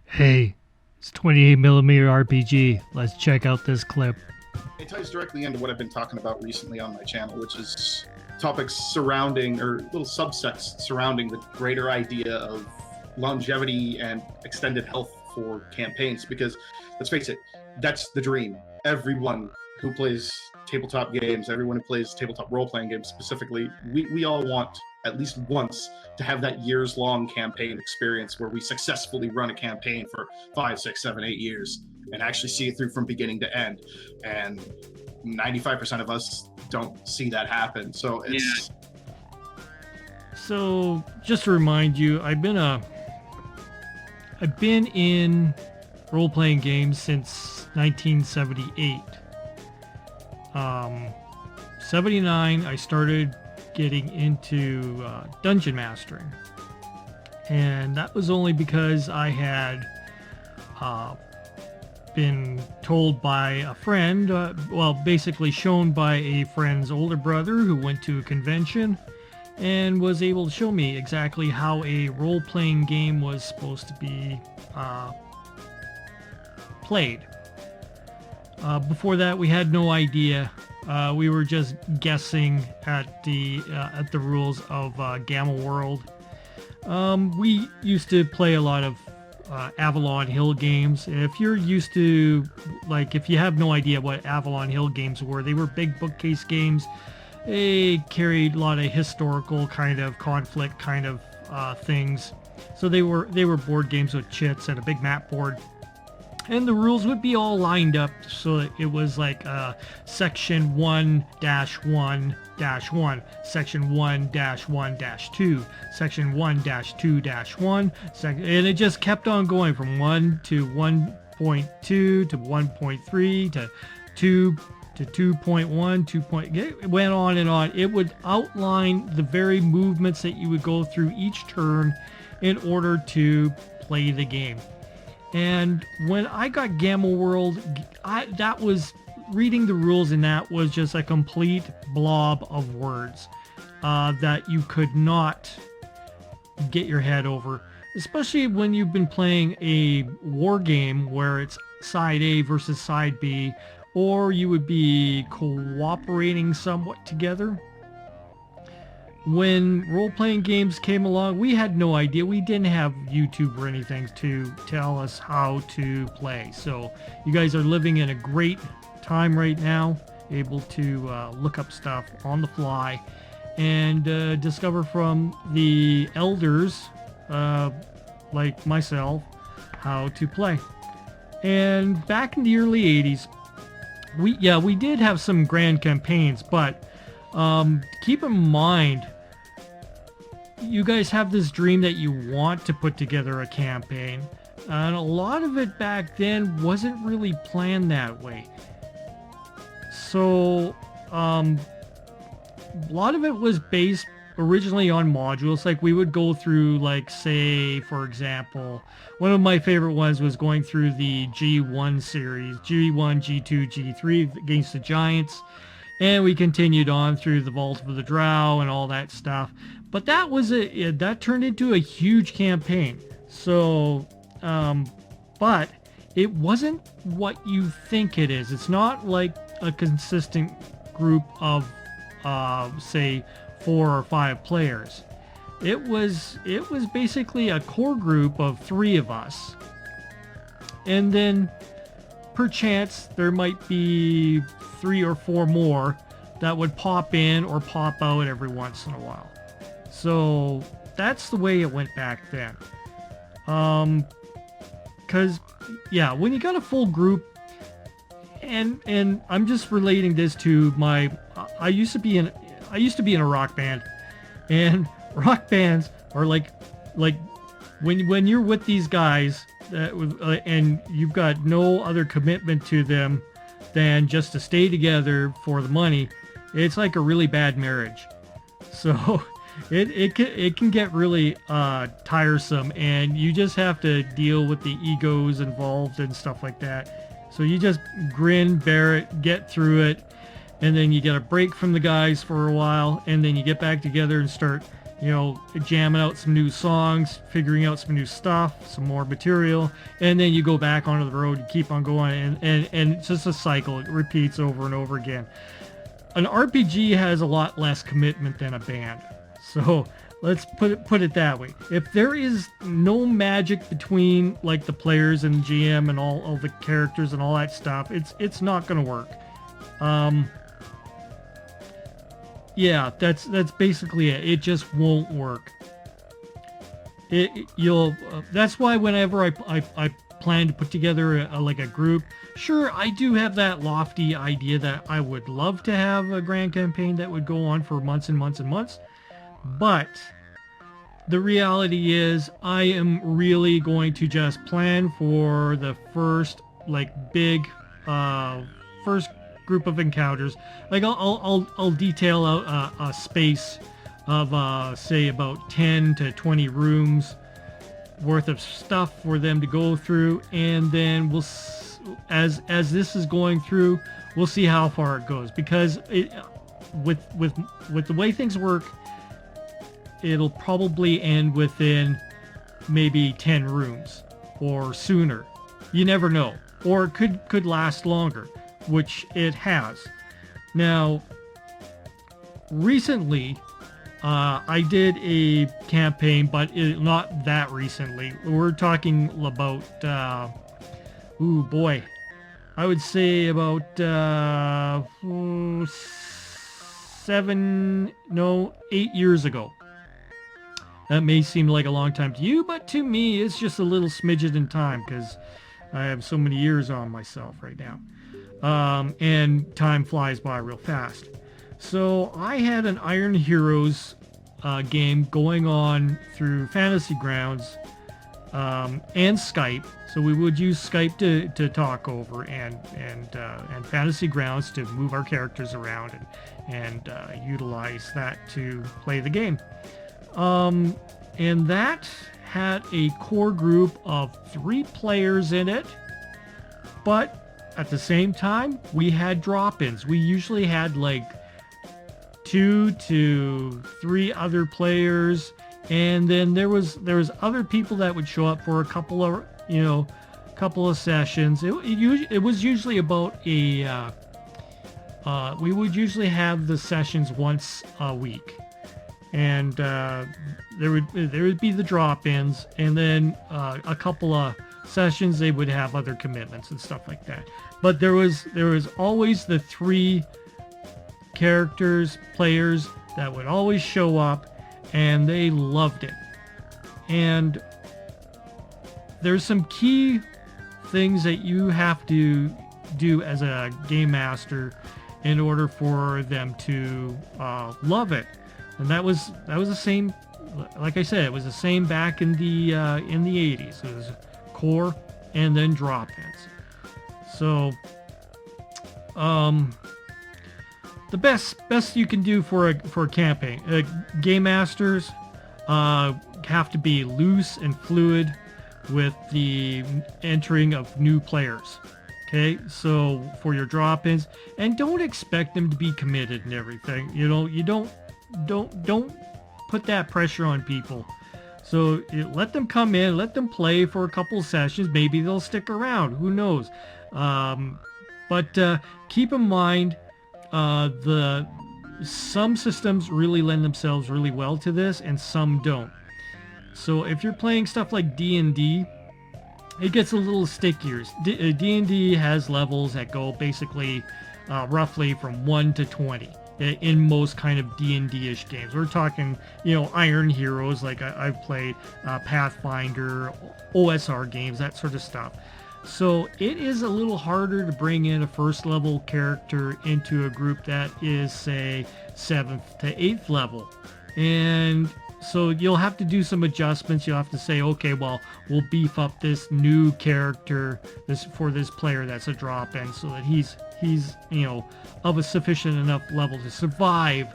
Hey, it's 28 millimeter RPG. Let's check out this clip. It ties directly into what I've been talking about recently on my channel, which is topics surrounding or little subsets surrounding the greater idea of longevity and extended health for campaigns. Because let's face it, that's the dream. Everyone who plays tabletop games, everyone who plays tabletop role-playing games specifically, we all want at least once to have that years-long campaign experience where we successfully run a campaign for 5, 6, 7, 8 years and actually see it through from beginning to end. And 95% of us don't see that happen. So it's So, just to remind you, I've been in role-playing games since 1978. 79, I started getting into dungeon mastering, and that was only because I had been told by a friend, basically shown by a friend's older brother who went to a convention and was able to show me exactly how a role-playing game was supposed to be played. Before that, we had no idea. We were just guessing at the rules of Gamma World. We used to play a lot of Avalon Hill games. If you're used to, if you have no idea what Avalon Hill games were, they were big bookcase games. They carried a lot of historical kind of conflict kind of things. So they were board games with chits and a big map board. And the rules would be all lined up, so it was like section 1-1-1, section 1-1-2, section 1-2-1, and it just kept on going from 1 to 1.2 to 1.3 to 2 to 2.1, 2. It went on and on. It would outline the very movements that you would go through each turn in order to play the game. And when I got Gamma World, that was reading the rules, and that was just a complete blob of words that you could not get your head over, especially when you've been playing a war game where it's side A versus side B, or you would be cooperating somewhat together. When role-playing games came along, we had no idea. We didn't have YouTube or anything to tell us how to play. So you guys are living in a great time right now, able to look up stuff on the fly and discover from the elders, like myself, how to play. And back in the early 80s, we did have some grand campaigns, but keep in mind, you guys have this dream that you want to put together a campaign, and a lot of it back then wasn't really planned that way. So a lot of it was based originally on modules. Like we would go through, like, say for example, one of my favorite ones was going through the G1 series, G1, G2, G3 against the Giants. And we continued on through the Vault of the Drow and all that stuff. But that was that turned into a huge campaign. So, but it wasn't what you think it is. It's not like a consistent group of, say, 4 or 5 players. It was basically a core group of 3 of us. And then perchance there might be 3 or 4 more that would pop in or pop out every once in a while. So that's the way it went back then. Cause when you got a full group, and I'm just relating this to I used to be in a rock band, and rock bands are like when you're with these guys and you've got no other commitment to them than just to stay together for the money. It's like a really bad marriage. So it can get really tiresome, and you just have to deal with the egos involved and stuff like that. So you just grin, bear it, get through it, and then you get a break from the guys for a while, and then you get back together and start you know, jamming out some new songs, figuring out some new stuff, some more material, and then you go back onto the road, you keep on going, and it's just a cycle. It repeats over and over again. An RPG has a lot less commitment than a band. So let's put it that way. If there is no magic between like the players and GM and all the characters and all that stuff, it's not going to work. Yeah, that's basically it. It just won't work. That's why whenever I plan to put together like a group, sure, I do have that lofty idea that I would love to have a grand campaign that would go on for months and months and months. But the reality is I am really going to just plan for the first like big first group of encounters. Like I'll detail out a space of say about 10 to 20 rooms worth of stuff for them to go through, and then as this is going through, we'll see how far it goes, because with the way things work, it'll probably end within maybe 10 rooms or sooner. You never know. Or it could last longer, which it has. Now, recently, I did a campaign, but not that recently. We're talking about, ooh boy, I would say about 8 years ago. That may seem like a long time to you, but to me, it's just a little smidget in time, because I have so many years on myself right now. And time flies by real fast. So I had an Iron Heroes game going on through Fantasy Grounds and Skype. So we would use Skype to talk over, and Fantasy Grounds to move our characters around and utilize that to play the game. And that had a core group of 3 players in it, but at the same time, we had drop-ins. We usually had like 2 to 3 other players, and then there was other people that would show up for a couple of sessions. It was usually about a we would usually have the sessions once a week. And there would be the drop-ins, and then a couple of sessions they would have other commitments and stuff like that. But there was always the 3 players that would always show up, and they loved it. And there's some key things that you have to do as a game master in order for them to love it. And that was the same, like I said, it was the same back in the 80s. It was core and then drop-ins. So the best you can do for a campaign, game masters have to be loose and fluid with the entering of new players. Okay, so for your drop-ins, and don't expect them to be committed and everything. You don't put that pressure on people. So let them come in, let them play for a couple of sessions. Maybe they'll stick around. Who knows? But keep in mind, some systems really lend themselves really well to this, and some don't. So if you're playing stuff like D&D, it gets a little stickier. D&D has levels that go basically roughly from 1 to 20. In most kind of D&D-ish games. We're talking, Iron Heroes, like I've played, Pathfinder, OSR games, that sort of stuff. So it is a little harder to bring in a first level character into a group that is, say, 7th to 8th level. And so you'll have to do some adjustments. You'll have to say, okay, well, we'll beef up this new character for this player that's a drop-in, so that he's of a sufficient enough level to survive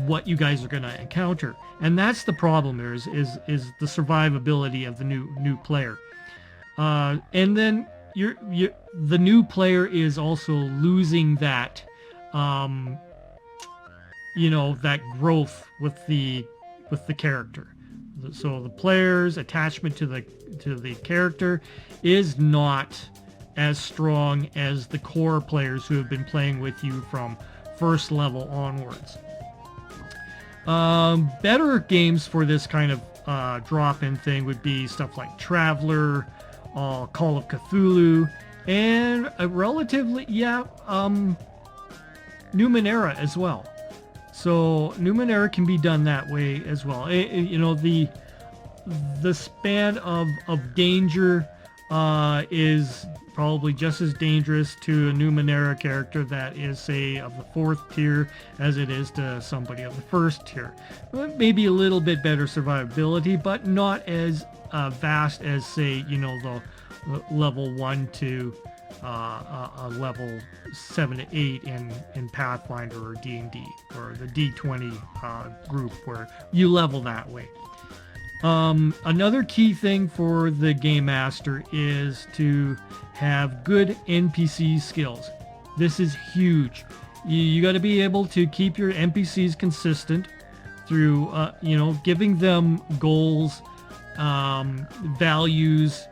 what you guys are going to encounter. And that's the problem there, is the survivability of the new player. And then the new player is also losing that that growth with the with the character. So the player's attachment to the character is not as strong as the core players who have been playing with you from first level onwards. Better games for this kind of drop-in thing would be stuff like Traveler, Call of Cthulhu, and a relatively, Numenera as well. So Numenera can be done that way as well. The span of danger is probably just as dangerous to a Numenera character that is, say, of the 4th tier as it is to somebody of the 1st tier. Maybe a little bit better survivability, but not as vast as, say, the level 1 to a level 7 to 8 in Pathfinder or D&D, or the D20 group where you level that way. Another key thing for the game master is to have good NPC skills. This is huge. You got to be able to keep your NPCs consistent through, giving them goals, values,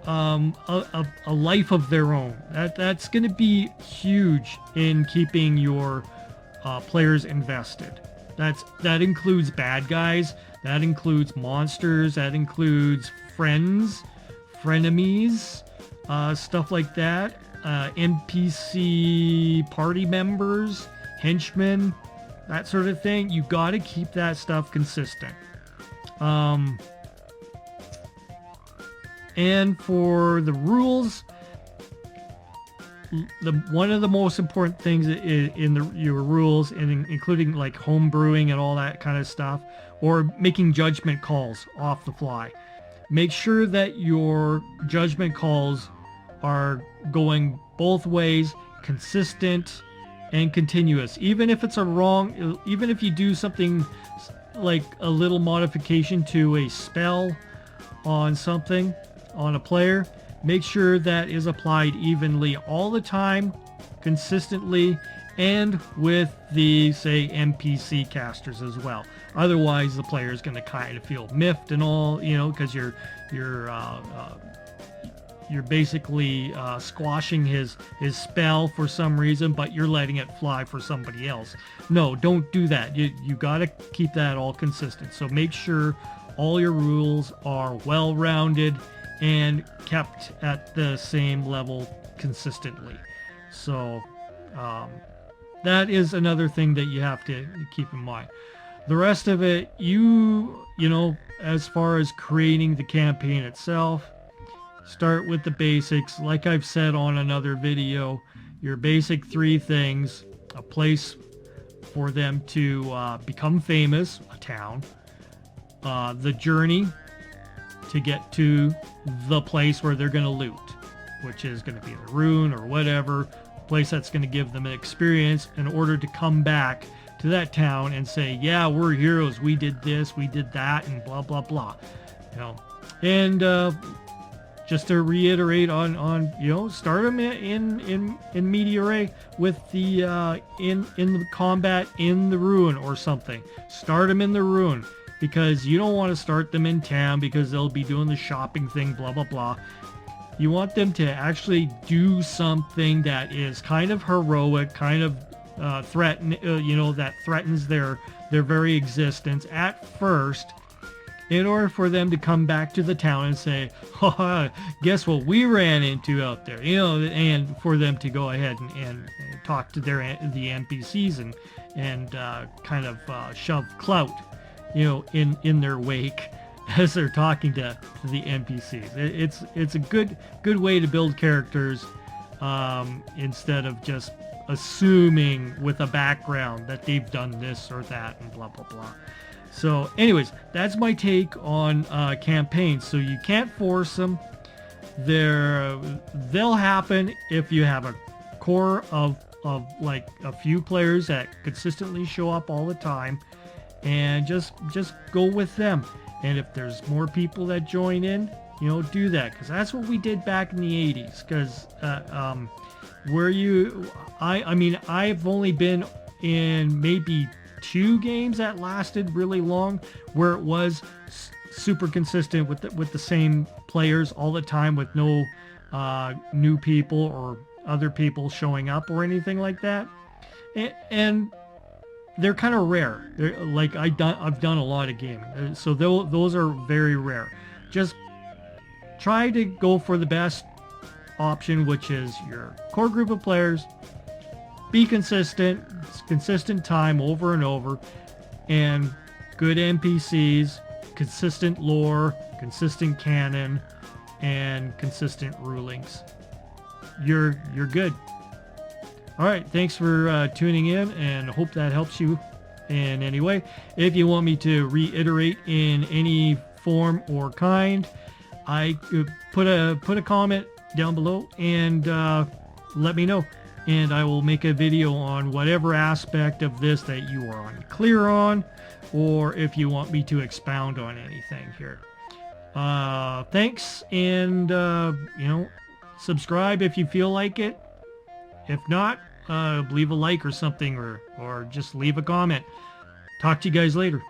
a life of their own. That's going to be huge in keeping your players invested. That includes bad guys, that includes monsters, that includes friends, frenemies, stuff like that, NPC party members, henchmen, that sort of thing. You got to keep that stuff consistent. And for the rules, one of the most important things in your rules, and including like home brewing and all that kind of stuff, or making judgment calls off the fly. Make sure that your judgment calls are going both ways, consistent and continuous. Even if it's even if you do something like a little modification to a spell on something, on a player, make sure that is applied evenly all the time, consistently, and with the, say, NPC casters as well. Otherwise, the player is going to kind of feel miffed and all, because you're basically squashing his spell for some reason, but you're letting it fly for somebody else. No, don't do that. You got to keep that all consistent. So make sure all your rules are well-rounded and kept at the same level consistently. So that is another thing that you have to keep in mind. The rest of it, as far as creating the campaign itself, start with the basics. Like I've said on another video, your basic 3 things: a place for them to become famous, a town, the journey to get to the place where they're going to loot, which is going to be a rune or whatever, place that's going to give them an experience in order to come back to that town and say, yeah, we're heroes, we did this, we did that, and blah blah blah. And just to reiterate on start them in Media Ray with the in the combat in the ruin or something. Start them in the ruin, because you don't want to start them in town because they'll be doing the shopping thing, blah blah blah. You want them to actually do something that is kind of heroic, kind of that threatens their very existence at first, in order for them to come back to the town and say, guess what we ran into out there, and for them to go ahead and talk to the NPCs and kind of shove clout, in their wake as they're talking to the NPCs. It's a good way to build characters, instead of just assuming with a background that they've done this or that and blah blah blah. So anyways, that's my take on campaigns. So you can't force them. They'll happen if you have a core of like a few players that consistently show up all the time, and just go with them. And if there's more people that join in, do that, because that's what we did back in the 80s. Because I've only been in maybe 2 games that lasted really long, where it was super consistent with the same players all the time, with no new people or other people showing up or anything like that. And they're kind of rare. They're, like I've done a lot of gaming, so those are very rare. Just try to go for the best option, which is your core group of players. Be consistent time over and over, and good NPCs, consistent lore, consistent canon, and consistent rulings. You're good. All right, thanks for tuning in, and hope that helps you in any way. If you want me to reiterate in any form or kind, I put a comment down below and let me know, and I will make a video on whatever aspect of this that you are unclear on, or if you want me to expound on anything here. Thanks, and subscribe if you feel like it. If not, leave a like or something, or just leave a comment. Talk to you guys later.